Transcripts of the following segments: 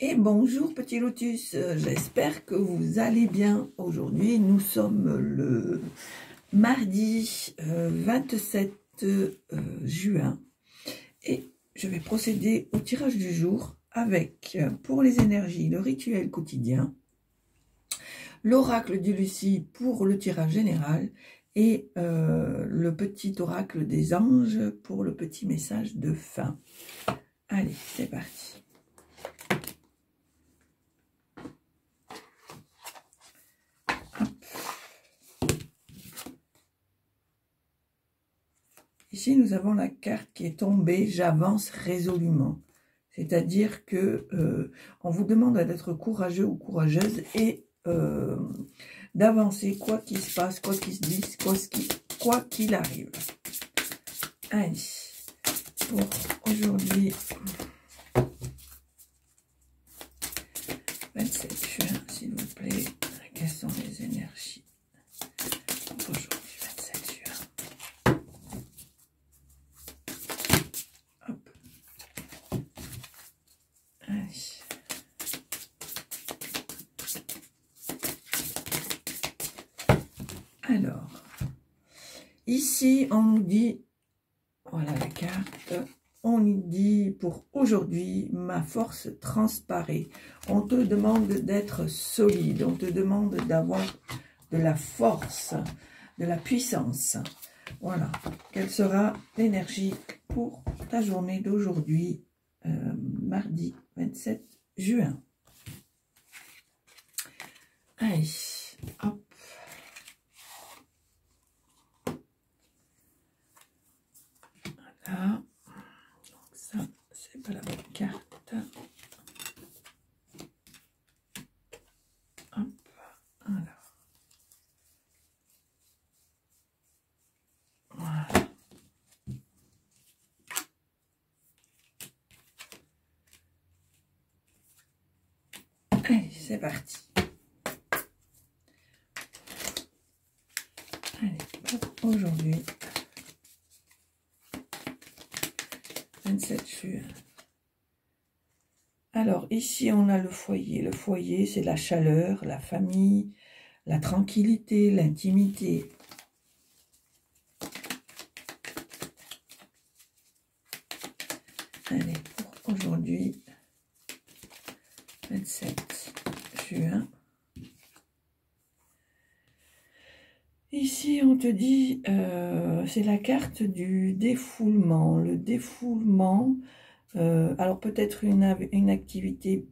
Et bonjour petit lotus, j'espère que vous allez bien. Aujourd'hui nous sommes le mardi 27 juin et je vais procéder au tirage du jour avec pour les énergies le rituel quotidien, l'oracle du Lucie pour le tirage général et le petit oracle des anges pour le petit message de fin. Allez, c'est parti. Ici, nous avons la carte qui est tombée, j'avance résolument. C'est-à-dire que on vous demande d'être courageux ou courageuse et d'avancer quoi qu'il se passe, quoi qu'il se dise, quoi qu'il arrive. Allez, pour aujourd'hui, 27 juin, s'il vous plaît, quelles sont les énergies pour aujourd'hui, 27 juin. Hop. Allez. Alors, ici, on nous dit, voilà la carte, on nous dit pour aujourd'hui, ma force transparaît. On te demande d'être solide, on te demande d'avoir de la force, de la puissance. Voilà, quelle sera l'énergie pour ta journée d'aujourd'hui, mardi 27 juin. Allez, hop. Voilà. Donc ça, c'est pas la bonne carte. Hop, alors. Voilà. Allez, c'est parti. Allez, aujourd'hui, 27 juin. Alors, ici, on a le foyer. Le foyer, c'est la chaleur, la famille, la tranquillité, l'intimité. Allez, pour aujourd'hui, 27 juin. Ici, on te dit, c'est la carte du défoulement. Le défoulement, alors peut-être une activité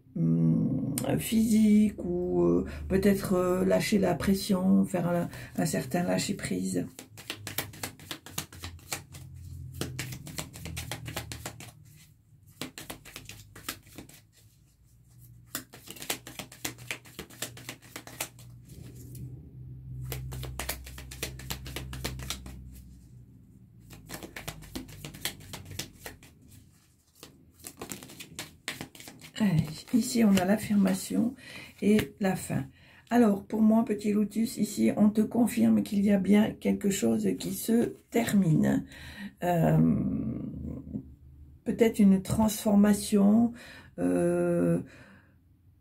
physique ou peut-être lâcher la pression, faire un certain lâcher-prise. Allez, ici, on a l'affirmation et la fin. Alors, pour moi, petit lotus, ici, on te confirme qu'il y a bien quelque chose qui se termine. Peut-être une transformation, une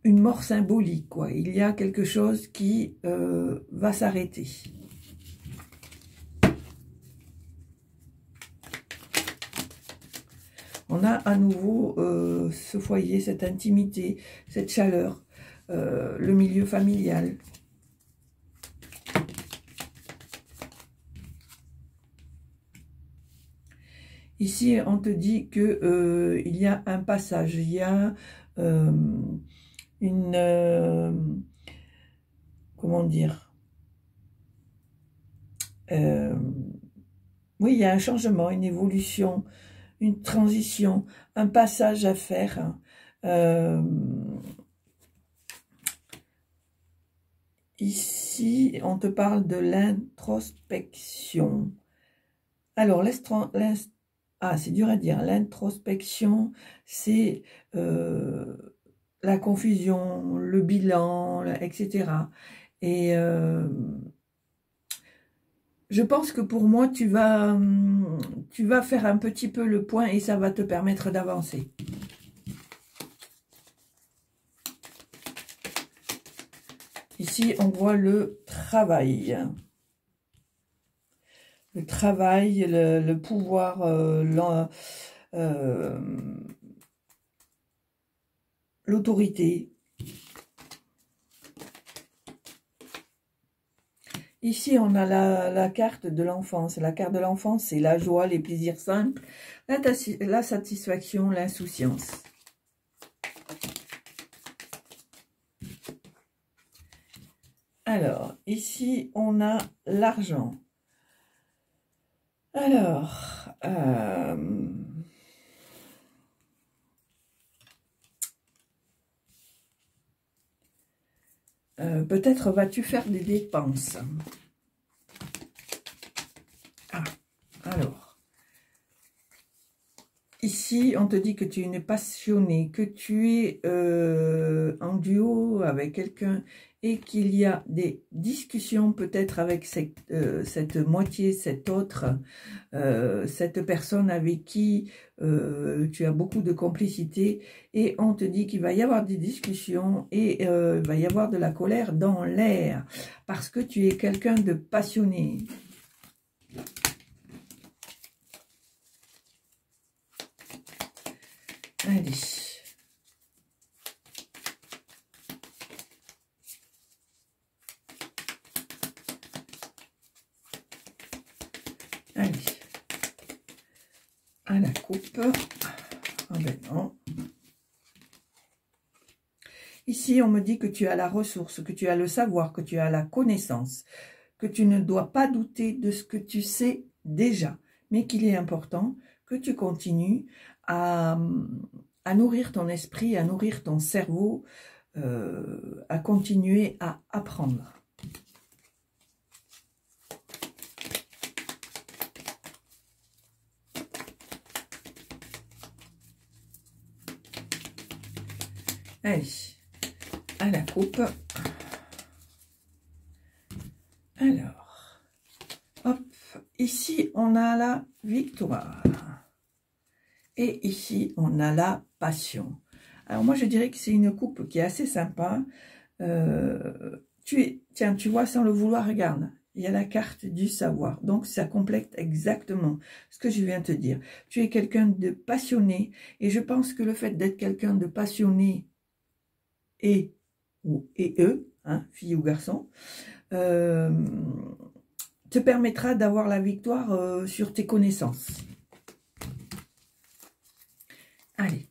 mort symbolique, quoi. Il y a quelque chose qui va s'arrêter. On a à nouveau ce foyer, cette intimité, cette chaleur, le milieu familial. Ici, on te dit que il y a un passage, il y a comment dire, oui, il y a un changement, une évolution, une transition, un passage à faire. Ici, on te parle de l'introspection. Alors, c'est dur à dire. L'introspection, c'est la confusion, le bilan, etc. Et je pense que pour moi, tu vas faire un petit peu le point et ça va te permettre d'avancer. Ici, on voit le travail. Le travail, le pouvoir, l'autorité. Ici, on a la carte de l'enfance. La carte de l'enfance, c'est la joie, les plaisirs simples, la satisfaction, l'insouciance. Alors, ici, on a l'argent. Alors, peut-être vas-tu faire des dépenses. Ah, alors. Ici, on te dit que tu es une passionnée, que tu es en duo avec quelqu'un et qu'il y a des discussions peut-être avec cette moitié, cette autre, cette personne avec qui tu as beaucoup de complicité, et on te dit qu'il va y avoir des discussions et il va y avoir de la colère dans l'air parce que tu es quelqu'un de passionné. Allez. Allez. À la coupe. Ah ben non. Ici, on me dit que tu as la ressource, que tu as le savoir, que tu as la connaissance, que tu ne dois pas douter de ce que tu sais déjà, mais qu'il est important que tu continues à nourrir ton esprit, à nourrir ton cerveau, à continuer à apprendre. Allez, à la coupe. Alors, hop, ici on a la victoire. Et ici, on a la passion. Alors moi, je dirais que c'est une coupe qui est assez sympa. Tiens, tu vois, sans le vouloir, regarde. Il y a la carte du savoir. Donc, ça complète exactement ce que je viens de te dire. Tu es quelqu'un de passionné. Et je pense que le fait d'être quelqu'un de passionné et eux, hein, fille ou garçon, te permettra d'avoir la victoire sur tes connaissances. Allez,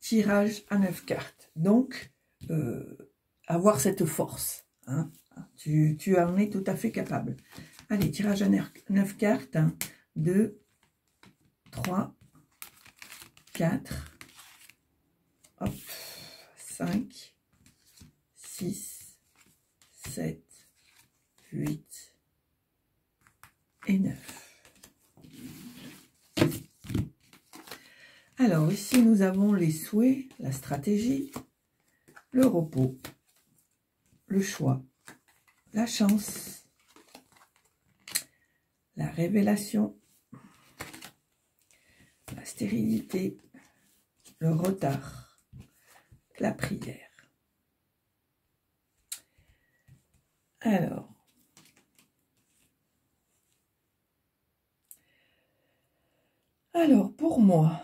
tirage à 9 cartes. Donc, avoir cette force. Hein, tu en es tout à fait capable. Allez, tirage à 9 cartes. 1, 2, 3, 4, hop, 5, 6, 7, 8 et 9. Alors, ici, nous avons les souhaits, la stratégie, le repos, le choix, la chance, la révélation, la stérilité, le retard, la prière. Alors pour moi,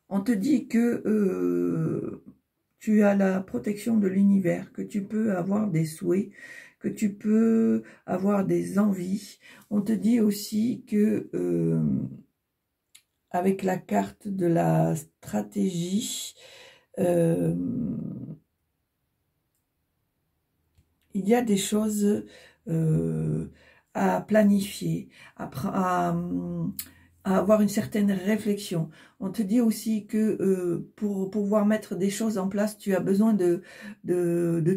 on te dit que tu as la protection de l'univers, que tu peux avoir des souhaits, que tu peux avoir des envies. On te dit aussi que avec la carte de la stratégie, il y a des choses à planifier, à avoir une certaine réflexion. On te dit aussi que pour pouvoir mettre des choses en place, tu as besoin de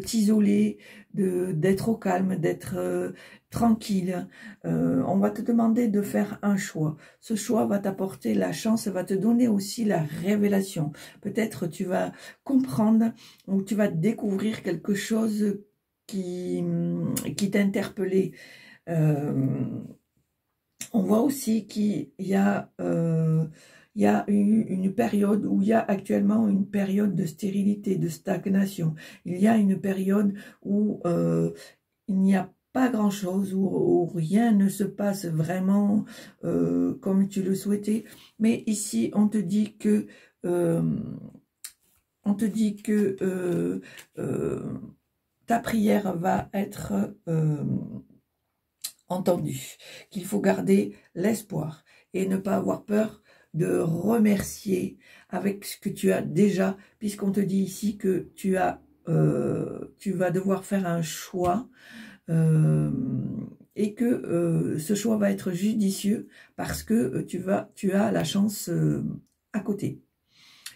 t'isoler, d'être au calme, d'être tranquille. On va te demander de faire un choix. Ce choix va t'apporter la chance, va te donner aussi la révélation. Peut-être tu vas comprendre ou tu vas découvrir quelque chose qui t'interpellait. On voit aussi qu'il y a il y a eu une période où il y a actuellement une période de stérilité, de stagnation. Il y a une période où il n'y a pas grand-chose, où rien ne se passe vraiment comme tu le souhaitais. Mais ici, on te dit que ta prière va être entendue, qu'il faut garder l'espoir et ne pas avoir peur de remercier avec ce que tu as déjà, puisqu'on te dit ici que tu vas devoir faire un choix et que ce choix va être judicieux parce que tu as la chance à côté.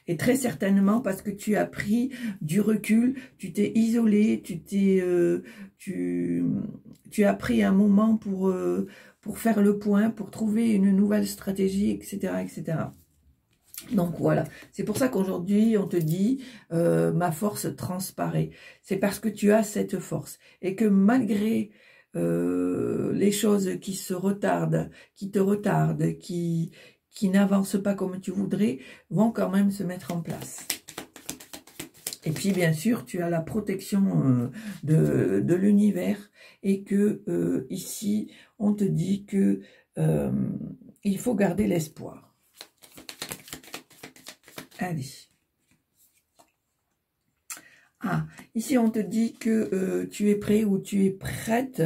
Et très certainement parce que tu as pris du recul, tu t'es isolé, tu as pris un moment pour faire le point, pour trouver une nouvelle stratégie, etc., etc. Donc voilà, c'est pour ça qu'aujourd'hui on te dit ma force transparaît. C'est parce que tu as cette force et que malgré les choses qui se retardent, qui te retardent, qui n'avancent pas comme tu voudrais, vont quand même se mettre en place. Et puis bien sûr, tu as la protection de l'univers et que ici, on te dit que il faut garder l'espoir. Allez. Ah, ici on te dit que tu es prêt ou tu es prête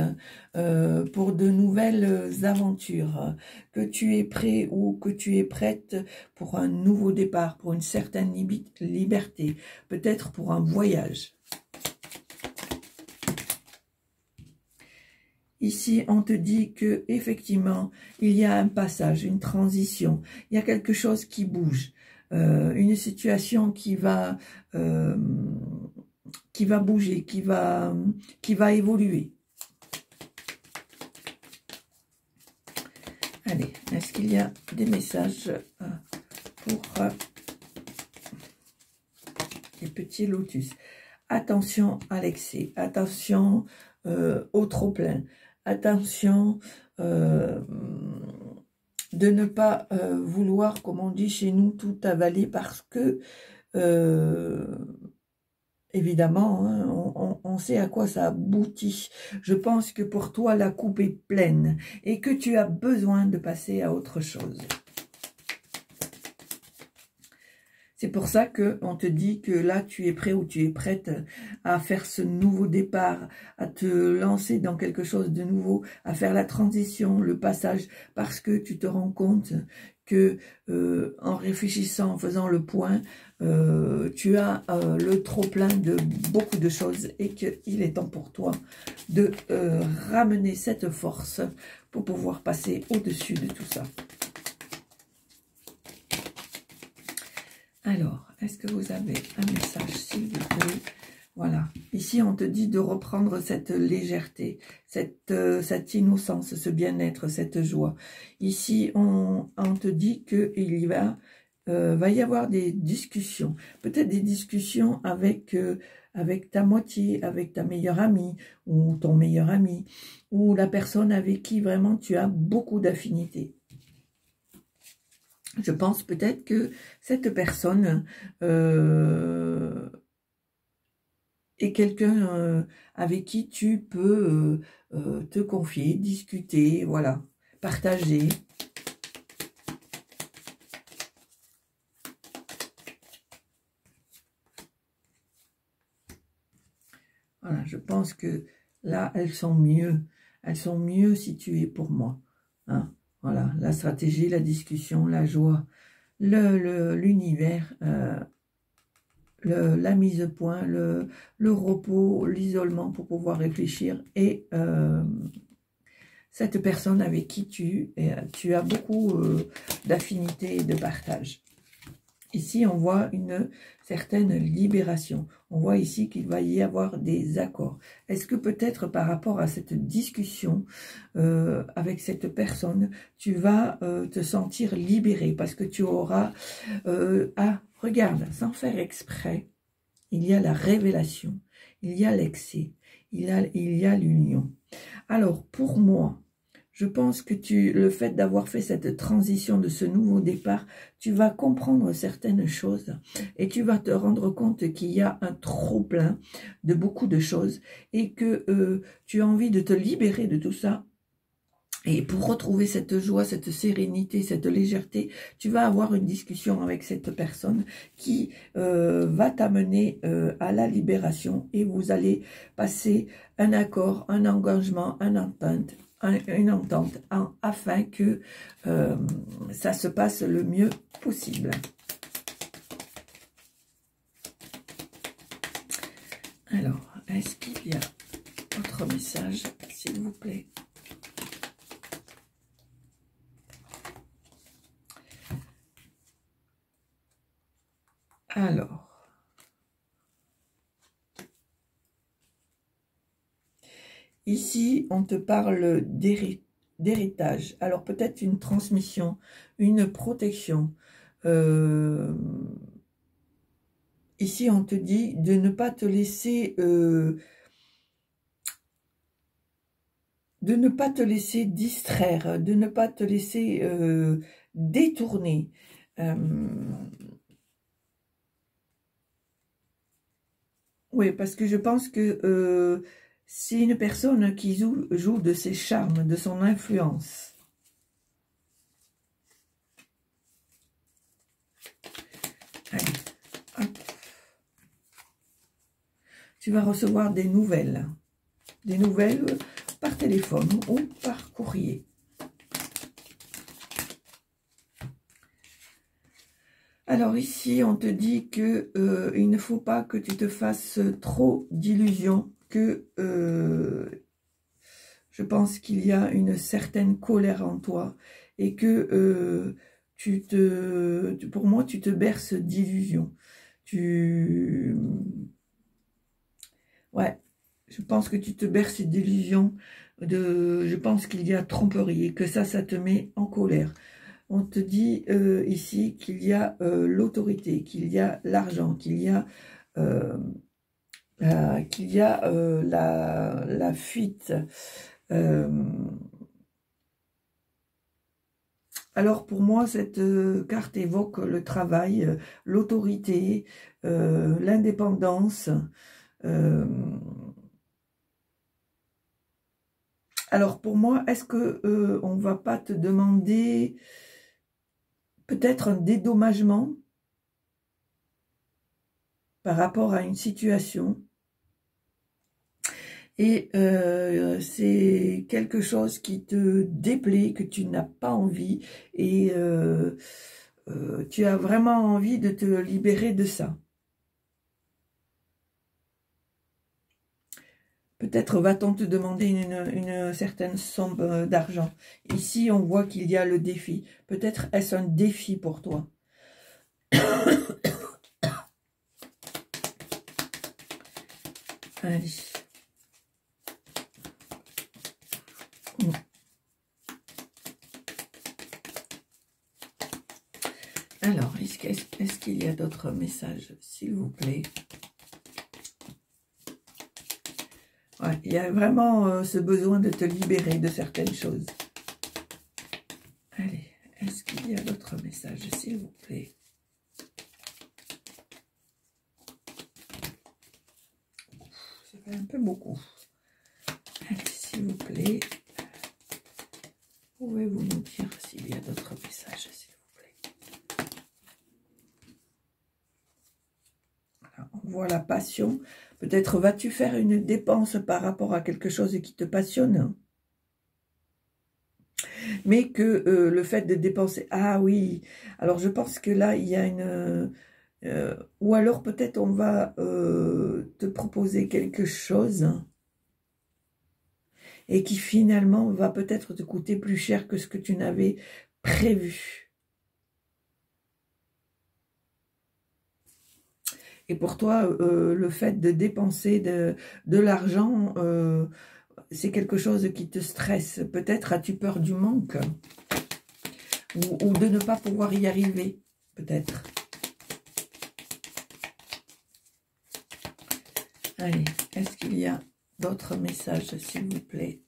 pour de nouvelles aventures, que tu es prêt ou que tu es prête pour un nouveau départ, pour une certaine liberté, peut-être pour un voyage. Ici, on te dit que effectivement, il y a un passage, une transition, il y a quelque chose qui bouge, une situation qui va bouger, qui va évoluer. Allez, est-ce qu'il y a des messages pour les petits lotus? Attention à l'excès, attention au trop-plein, attention de ne pas vouloir, comme on dit chez nous, tout avaler parce que évidemment, hein, on sait à quoi ça aboutit. Je pense que pour toi, la coupe est pleine et que tu as besoin de passer à autre chose. C'est pour ça qu'on te dit que là, tu es prêt ou tu es prête à faire ce nouveau départ, à te lancer dans quelque chose de nouveau, à faire la transition, le passage, parce que tu te rends compte que en réfléchissant, en faisant le point, tu as le trop-plein de beaucoup de choses et qu'il est temps pour toi de ramener cette force pour pouvoir passer au-dessus de tout ça. Alors, est-ce que vous avez un message, s'il vous plaît? Voilà. Ici, on te dit de reprendre cette légèreté, cette innocence, ce bien-être, cette joie. Ici, on te dit qu'il va y avoir des discussions. Peut-être des discussions avec ta moitié, avec ta meilleure amie ou ton meilleur ami, ou la personne avec qui vraiment tu as beaucoup d'affinités. Je pense peut-être que cette personne est quelqu'un avec qui tu peux te confier, discuter, voilà, partager. Voilà, je pense que là, elles sont mieux. Elles sont mieux situées pour moi. Hein. Voilà, la stratégie, la discussion, la joie, l'univers, la mise au point, le repos, l'isolement pour pouvoir réfléchir et cette personne avec qui tu as beaucoup d'affinité et de partage. Ici, on voit une certaine libération. On voit ici qu'il va y avoir des accords. Est-ce que peut-être par rapport à cette discussion avec cette personne, tu vas te sentir libéré parce que tu auras... regarde, sans faire exprès, il y a la révélation, il y a l'excès, il y a l'union. Alors, pour moi, Je pense que le fait d'avoir fait cette transition de ce nouveau départ, tu vas comprendre certaines choses et tu vas te rendre compte qu'il y a un trop-plein de beaucoup de choses et que tu as envie de te libérer de tout ça. Et pour retrouver cette joie, cette sérénité, cette légèreté, tu vas avoir une discussion avec cette personne qui va t'amener à la libération et vous allez passer un accord, un engagement, une entente afin que ça se passe le mieux possible. Alors, est-ce qu'il y a autre message, s'il vous plaît? Alors, ici, on te parle d'héritage. Alors, peut-être une transmission, une protection. Ici, on te dit de ne pas te laisser... de ne pas te laisser distraire, de ne pas te laisser détourner. Oui, parce que je pense que c'est une personne qui joue de ses charmes, de son influence. Allez, hop. Tu vas recevoir des nouvelles par téléphone ou par courrier. Alors ici, on te dit que il ne faut pas que tu te fasses trop d'illusions, que je pense qu'il y a une certaine colère en toi et que pour moi, tu te berces d'illusions. Ouais, je pense que tu te berces d'illusions. Je pense qu'il y a tromperie et que ça te met en colère. On te dit ici qu'il y a l'autorité, qu'il y a l'argent, qu'il y a, la fuite. Alors pour moi, cette carte évoque le travail, l'autorité, l'indépendance. Alors pour moi, est-ce que on va pas te demander peut-être un dédommagement par rapport à une situation? Et c'est quelque chose qui te déplaît, que tu n'as pas envie, et tu as vraiment envie de te libérer de ça. Peut-être va-t-on te demander une certaine somme d'argent. Ici, on voit qu'il y a le défi. Peut-être est-ce un défi pour toi. Allez. Alors, est-ce qu'il y a d'autres messages, s'il vous plaît? Ouais, il y a vraiment ce besoin de te libérer de certaines choses. Allez, est-ce qu'il y a d'autres messages, s'il vous plaît? Ça fait un peu beaucoup. Allez, s'il vous plaît, pouvez-vous nous dire s'il y a d'autres messages, s'il vous plaît? Voilà, on voit la passion. Peut-être vas-tu faire une dépense par rapport à quelque chose qui te passionne, mais que le fait de dépenser... Ah oui, alors je pense que là, il y a une... ou alors peut-être on va te proposer quelque chose et qui finalement va peut-être te coûter plus cher que ce que tu n'avais prévu. Et pour toi, le fait de dépenser de l'argent, c'est quelque chose qui te stresse. Peut-être as-tu peur du manque ou de ne pas pouvoir y arriver, peut-être. Allez, est-ce qu'il y a d'autres messages, s'il vous plaît?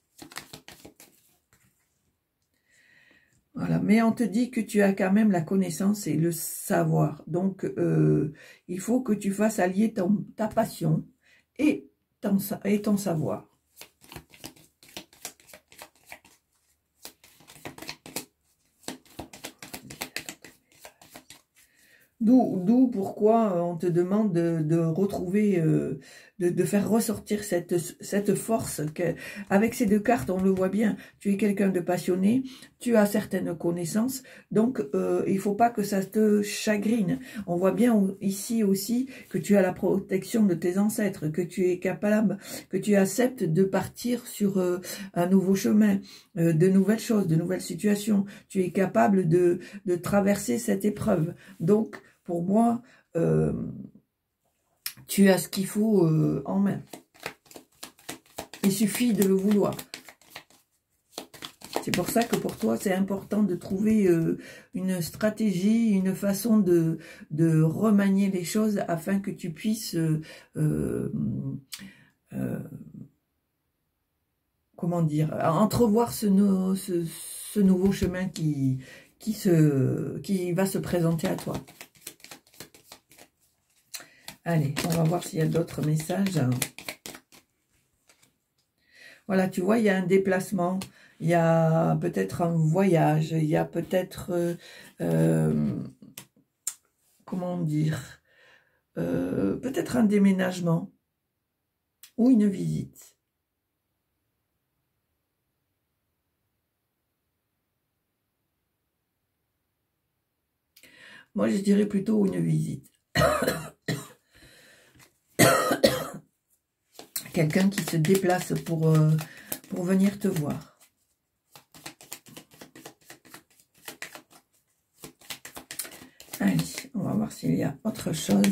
mais on te dit que tu as quand même la connaissance et le savoir. Donc, il faut que tu fasses allier ta passion et ton savoir. D'où pourquoi on te demande de retrouver, de faire ressortir cette force. Avec ces deux cartes, on le voit bien, tu es quelqu'un de passionné, tu as certaines connaissances, donc il faut pas que ça te chagrine. On voit bien ici aussi que tu as la protection de tes ancêtres, que tu es capable, que tu acceptes de partir sur un nouveau chemin, de nouvelles choses, de nouvelles situations. Tu es capable de traverser cette épreuve. Donc, pour moi, tu as ce qu'il faut en main. Il suffit de le vouloir. C'est pour ça que pour toi, c'est important de trouver une stratégie, une façon de remanier les choses afin que tu puisses, comment dire, entrevoir ce nouveau chemin qui va se présenter à toi. Allez, on va voir s'il y a d'autres messages. Voilà, tu vois, il y a un déplacement, il y a peut-être un voyage, il y a peut-être, comment dire, peut-être un déménagement ou une visite. Moi, je dirais plutôt une visite. Quelqu'un qui se déplace pour venir te voir. Allez, on va voir s'il y a autre chose.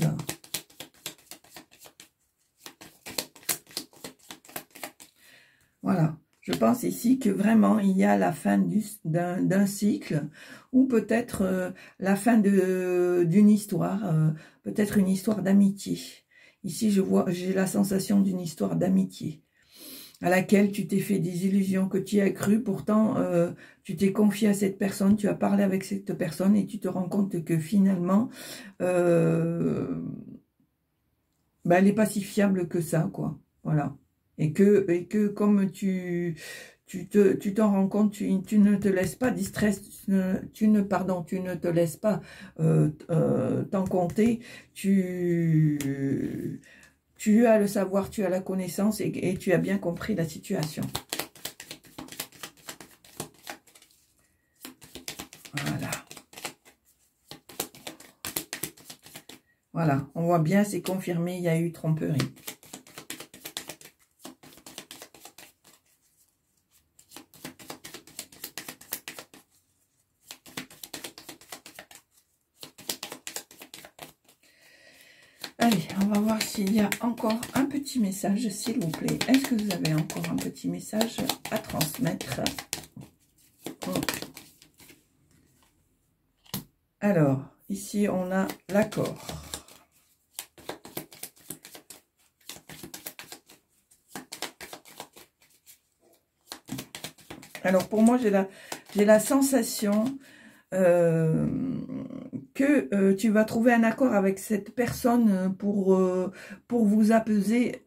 Voilà, je pense ici que vraiment il y a la fin d'un cycle ou peut-être la fin d'une histoire, peut-être une histoire d'amitié. Ici, j'ai la sensation d'une histoire d'amitié à laquelle tu t'es fait des illusions, que tu as cru. Pourtant, tu t'es confié à cette personne, tu as parlé avec cette personne et tu te rends compte que finalement, elle n'est pas si fiable que ça, quoi. Voilà. Et que comme tu t'en rends compte, tu ne te laisses pas distraire, tu ne te laisses pas t'en compter, tu as le savoir, tu as la connaissance et tu as bien compris la situation. Voilà. Voilà, on voit bien, c'est confirmé, il y a eu tromperie. Allez, on va voir s'il y a encore un petit message, s'il vous plaît. Est-ce que vous avez encore un petit message à transmettre? Alors, ici, on a l'accord. Alors, pour moi, j'ai la sensation que tu vas trouver un accord avec cette personne pour vous apaiser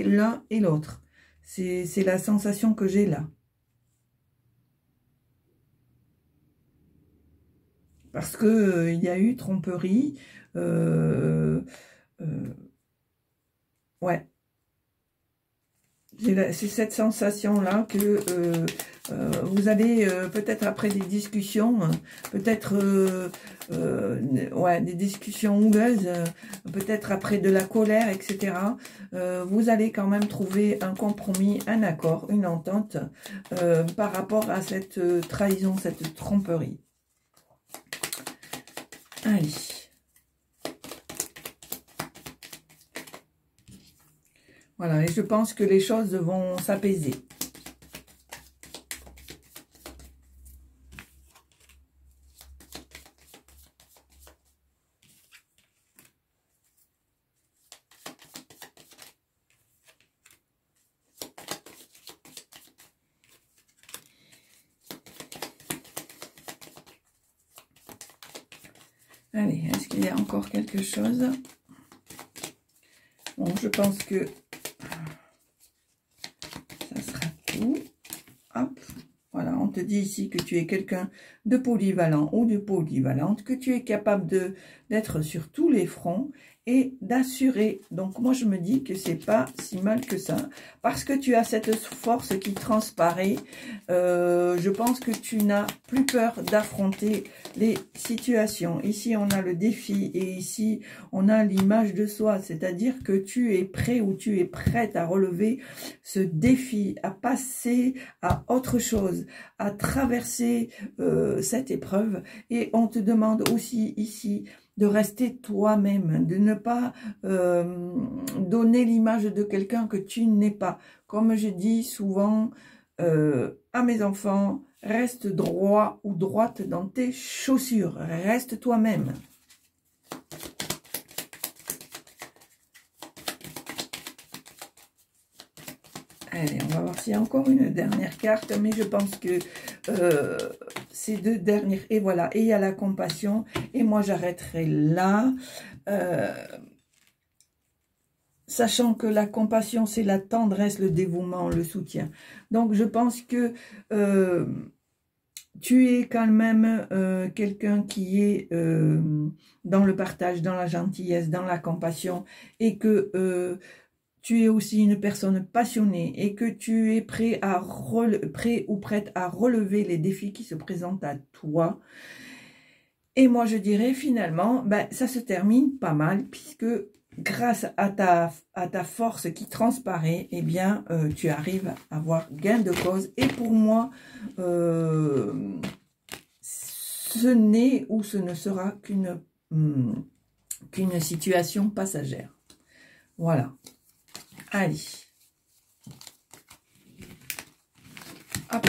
l'un et l'autre. C'est la sensation que j'ai là. Parce que il y a eu tromperie. Ouais. C'est cette sensation-là que vous allez, peut-être après des discussions, peut-être ouais, des discussions houleuses, peut-être après de la colère, etc., vous allez quand même trouver un compromis, un accord, une entente par rapport à cette trahison, cette tromperie. Allez. Voilà, et je pense que les choses vont s'apaiser. Allez, est-ce qu'il y a encore quelque chose? Bon, je pense que ça sera tout. Hop, voilà, on te dit ici que tu es quelqu'un de polyvalent ou de polyvalente, que tu es capable d'être sur tous les fronts et d'assurer. Donc moi je me dis que c'est pas si mal que ça, parce que tu as cette force qui transparaît. Je pense que tu n'as plus peur d'affronter les situations. Ici on a le défi et ici on a l'image de soi, c'est-à-dire que tu es prêt ou tu es prête à relever ce défi, à passer à autre chose, à traverser cette épreuve. Et on te demande aussi ici de rester toi-même, de ne pas donner l'image de quelqu'un que tu n'es pas. Comme je dis souvent à mes enfants, reste droit ou droite dans tes chaussures, reste toi-même. Allez, on va voir s'il y a encore une dernière carte, mais je pense que ces deux dernières, et voilà, et il y a la compassion, et moi j'arrêterai là, sachant que la compassion c'est la tendresse, le dévouement, le soutien. Donc je pense que tu es quand même quelqu'un qui est dans le partage, dans la gentillesse, dans la compassion, et que tu es aussi une personne passionnée et que tu es prêt ou prête à relever les défis qui se présentent à toi. Et moi, je dirais finalement, ben, ça se termine pas mal puisque grâce à ta force qui transparaît, eh bien, tu arrives à avoir gain de cause. Et pour moi, ce n'est ou ce ne sera qu'une situation passagère. Voilà. Allez. Hop.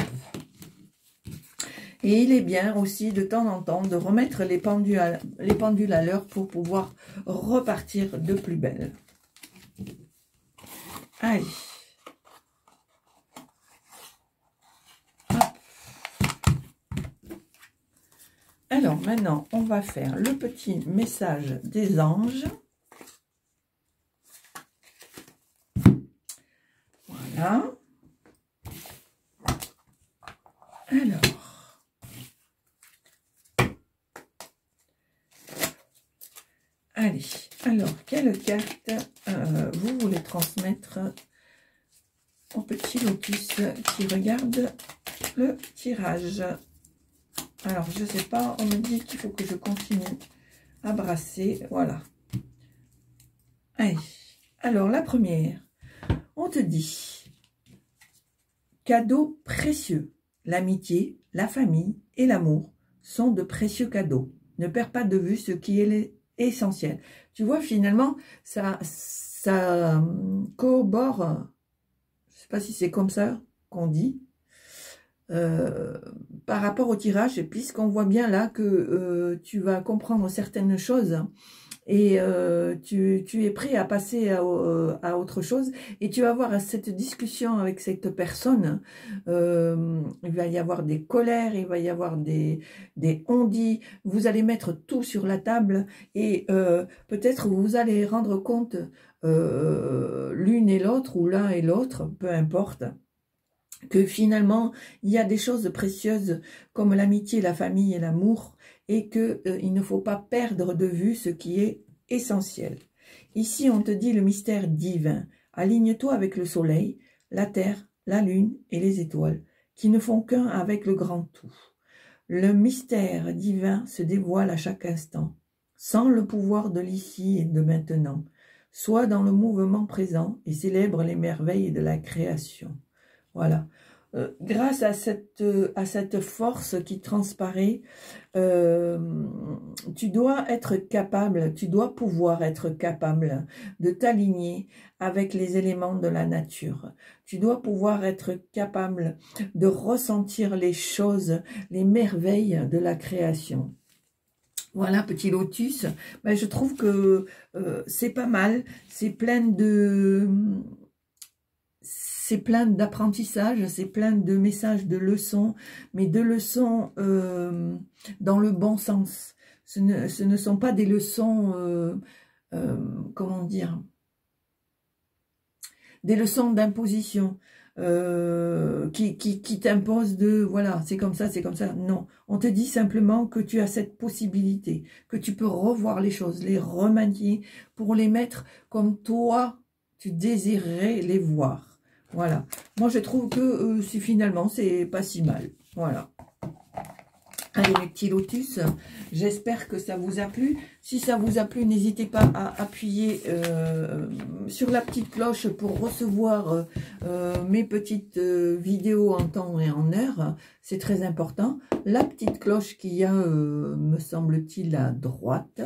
Et il est bien aussi de temps en temps de remettre les pendules à l'heure pour pouvoir repartir de plus belle. Allez. Hop. Alors maintenant, on va faire le petit message des anges. Voilà. Allez, alors, quelle carte vous voulez transmettre au petit lotus qui regarde le tirage? Alors, je ne sais pas, on me dit qu'il faut que je continue à brasser, voilà. Allez, alors la première, on te dit cadeaux précieux. L'amitié, la famille et l'amour sont de précieux cadeaux. Ne perds pas de vue ce qui est essentiel. Tu vois, finalement, ça corrobore, je ne sais pas si c'est comme ça qu'on dit, par rapport au tirage, puisqu'on voit bien là que tu vas comprendre certaines choses et tu es prêt à passer à autre chose et tu vas avoir cette discussion avec cette personne. Il va y avoir des colères, il va y avoir des on-dit, vous allez mettre tout sur la table et peut-être vous allez rendre compte l'une et l'autre ou l'un et l'autre, peu importe, que finalement il y a des choses précieuses comme l'amitié, la famille et l'amour, et que il ne faut pas perdre de vue ce qui est essentiel. Ici, on te dit le mystère divin. Aligne-toi avec le soleil, la terre, la lune et les étoiles, qui ne font qu'un avec le grand tout. Le mystère divin se dévoile à chaque instant, sans le pouvoir de l'ici et de maintenant. Sois dans le mouvement présent et célèbre les merveilles de la création. Voilà. Grâce à cette force qui transparaît, tu dois être capable, tu dois pouvoir être capable de t'aligner avec les éléments de la nature. Tu dois pouvoir être capable de ressentir les choses, les merveilles de la création. Voilà, petit lotus. Ben, je trouve que c'est pas mal. C'est plein de... C'est plein d'apprentissage, c'est plein de messages, de leçons, mais de leçons dans le bon sens. ce ne sont pas des leçons, comment dire, des leçons d'imposition qui t'imposent de, voilà, c'est comme ça, c'est comme ça. Non, on te dit simplement que tu as cette possibilité, que tu peux revoir les choses, les remanier pour les mettre comme toi, tu désirerais les voir. Voilà. Moi, je trouve que finalement, c'est pas si mal. Voilà. Allez, mes petits lotus, j'espère que ça vous a plu. Si ça vous a plu, n'hésitez pas à appuyer sur la petite cloche pour recevoir mes petites vidéos en temps et en heure. C'est très important. La petite cloche qu'il y a, me semble-t-il, à droite.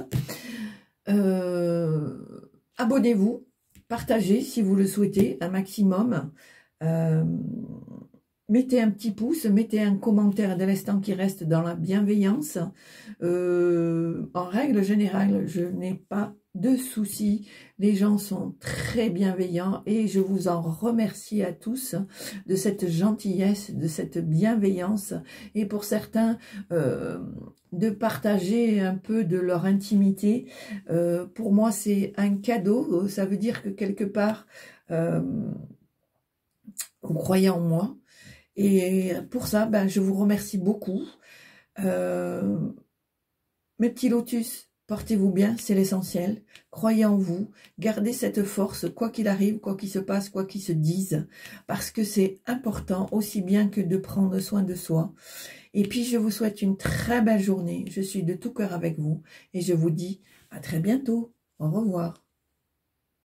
Abonnez-vous, partagez si vous le souhaitez, un maximum. Mettez un petit pouce, mettez un commentaire dès l'instant qui reste dans la bienveillance. En règle générale, je n'ai pas de soucis. Les gens sont très bienveillants et je vous en remercie à tous de cette gentillesse, de cette bienveillance. Et pour certains, de partager un peu de leur intimité. Pour moi, c'est un cadeau. Ça veut dire que quelque part, vous croyez en moi. Et pour ça, ben, je vous remercie beaucoup. Mes petits lotus, portez-vous bien, c'est l'essentiel. Croyez en vous, gardez cette force, quoi qu'il arrive, quoi qu'il se passe, quoi qu'il se dise, parce que c'est important, aussi bien que de prendre soin de soi. Et puis, je vous souhaite une très belle journée. Je suis de tout cœur avec vous et je vous dis à très bientôt. Au revoir.